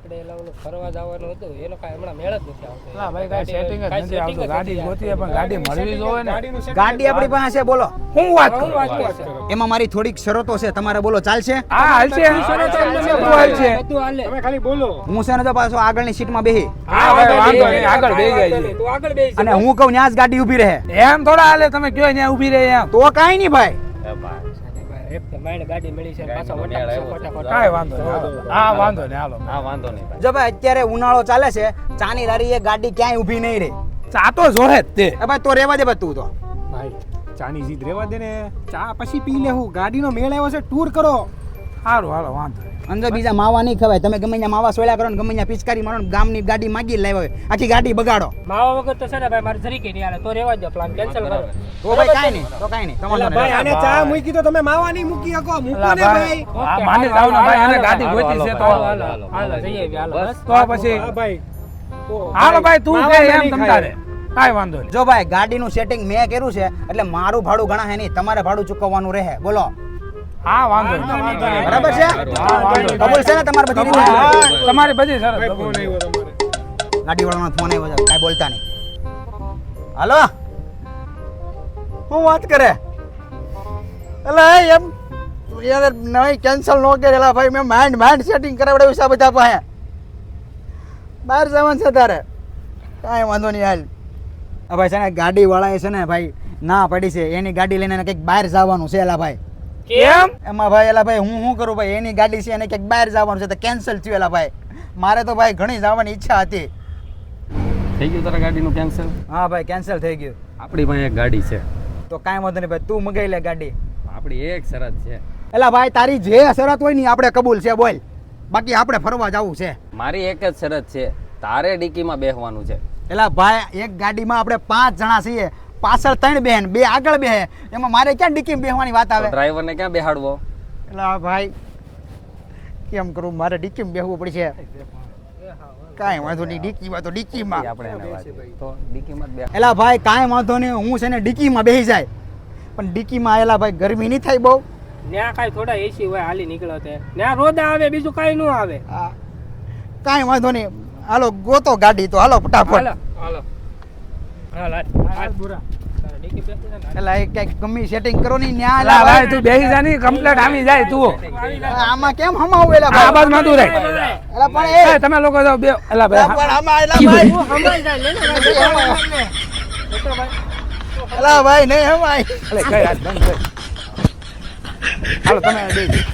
આપણે એલા ઓલું ફરવા જવાનું હતું એનો કાંઈ હમણાં મેળ જ નથી આવતો. ના ભાઈ કાંઈ સેટિંગ જ નથી આવતું. ગાડી ગોતીએ પણ ગાડી મળવી જોઈએ ને. ગાડી આપણી પાસે છે, બોલો. હું વાત હું કરું? વાત કરું છું. એમાં મારી થોડીક શરતો છે, તમારે બોલો ચાલશે? હા હાલશે. બધું હાલશે. બધું હાલે. તમે ખાલી બોલો. હું છે ને તો પાછો આગળની સીટમાં બેહી હા ભાઈ વાંધો નહીં, આગળ બેસી જાય છે. તું આગળ બેસી જા. અને હું કહું ત્યાં જ ગાડી ઊભી રહે એમ થોડા હાલે, તમે કયો ત્યાં ઊભી રહે એમ. તો કાંઈ નહીં ભાઈ. એક તો માઈને ગાડી મળી છે પાછો ફટાફટ કાંઈ વાંધો નહીં. હા વાંધો નહીં, હાલો. જો ભાઈ અત્યારે ઉનાળો ચાલે છે, ચાની લારી એ ગાડી ક્યાંય ઊભી નહીં રહે. ચા તો જોહે જ તે. એ ભાઈ તો રેવા દે ભાઈ તું તો. ભાઈ ચાની જીદ રેવા દે ને, ચા પછી પી લેવું. ગાડીનો મેળ આવ્યો છે, ટૂર કરો. સારું હાલો વાંધો નહીં. અંદર બીજા માવા નહીં ખવાય. તમે ગમે ત્યાં માવા સોળ્યા કરો ને ગમે ત્યાં પિચકારી મારો ને ગામની ગાડી માગી લાવ્યા હોય, આખી ગાડી બગાડો. માવા વગર તો છે ને ભાઈ મારે જરીકે નહીં હાલે. તો રેવા દો, પ્લાન કેન્સલ કરો. તો ભાઈ કાંઈ નહીં, તો કાંઈ નહીં. તમારે અલા ભાઈ આને ચા મૂકી તો તમે માવા નહીં મૂકી શકો. મૂકો ને ભાઈ. હા માની જાવ ને ભાઈ, એને ગાડી ગોતી છે તો હાલો જઈએ હાલો બસ. તો પછી હા ભાઈ. હાલો ભાઈ તું માવા કે એમ નહીં તમ ખાય. તારે કાંઈ વાંધો નહીં. જો ભાઈ ગાડીનું સેટિંગ મેં કર્યું છે એટલે મારું ભાડું ઘણા હે નહીં, તમારે ભાડું ચૂકવવાનું રહે. બોલો હા વાંધો નહીં. બરાબર છે? હા, વાંધો નહીં. કબૂલ છે ને તમારે બધી હા, રીતે? તમારી બધી સરસ. ભાઈ ફોન આવ્યો તમારે. ગાડી વાળાનો ફોન આવ્યો છે, કાંઈ બોલતા નહીં. હાલો હું વાત કરે એટલે એમ યાર નહીં કેન્સલ ન કરેલા ભાઈ. મેં માંડ સેટિંગ કરાવડાવ્યું છે આ બધા પાસે. બહાર જવાનું છે તારે, કાંઈ વાંધો નહીં હાલ. હા ભાઈ છે ને ગાડી વાળાએ છે ને ભાઈ ના પડી છે, એની ગાડી લઈને એને કંઈક બહાર જવાનું છે એલા ભાઈ. કેમ? એમાં ભાઈ એલા ભાઈ હું શું કરું ભાઈ, એની ગાડી છે એને કંઈક બહાર જવાનું છે તો કેન્સલ થયું એલા ભાઈ. મારે તો ભાઈ ઘણી જવાની ઈચ્છા હતી. થઈ ગયું તારા ગાડીનું કેન્સલ? હા ભાઈ કેન્સલ થઈ ગયું. આપણી પાસે એક ગાડી છે. તો કાંઈ વાંધો નહીં ભાઈ, તું મગાઈ લે ગાડી. આપણી એક શરત છે. એલા ભાઈ તારી જે શરત હોય ને ઈ આપણે કબૂલ છે, બોલ. બાકી આપણે ફરવા જવું છે. મારી એક જ શરત છે, તારે ડીકીમાં બેસવાનું છે. એલા ભાઈ એક ગાડીમાં આપણે 5 જણા છીએ, પાછળ 3 બહેન, 2 આગળ બેહે, એમાં મારે ક્યાં ડીકીમાં બેહવાની વાત આવે? ડ્રાઈવરને ક્યાં બેહાડવો? એલા ભાઈ કેમ કરું, મારે ડીકીમાં બેહવું પડશે. કાંઈ વાંધો નહીં, ડીકીમાં તો ડીકીમાં. આપણે એને વાત કરી. તો ડીકીમાં જ બેહ. એલા ભાઈ કાંઈ વાંધો નહીં, હું છે ને ડીકીમાં બેસી જાય, પણ ડીકીમાં એલા ભાઈ ગરમી નહીં થાય બહુ? ન્યા કાંઈ થોડા એસી હોય હાલી નીકળો તે ન્યા રોદા આવે, બીજું કાંઈ ન આવે. હા, કાંઈ વાંધો નહીં. હાલો ગોતો ગાડી તો, હાલો ફટાફટ. હાલો હાલો હાલ બુરા ડીકી બેસી જા ને. એલા એ કંઈક ગમે સેટિંગ કરો નહીં ન્યા. અલા ભાઈ તું બેસી જા ની, કમ્પ્લેટ આવી જાય તું. આમાં કેમ હમાવું એલા આ ભાઈ? બાજુમાં તું રહે. એલા પણ એ તમે લોકો જાઓ બે. અલા એલા ભાઈ પણ આમાં એલા ભાઈ, તું સંભાળી જાય, લે ને ભાઈ. તો ભાઈ એલા ભાઈ નહીં હમાય. અલે કઈ હાથ બંધ કર. હાલો તમે બેસી.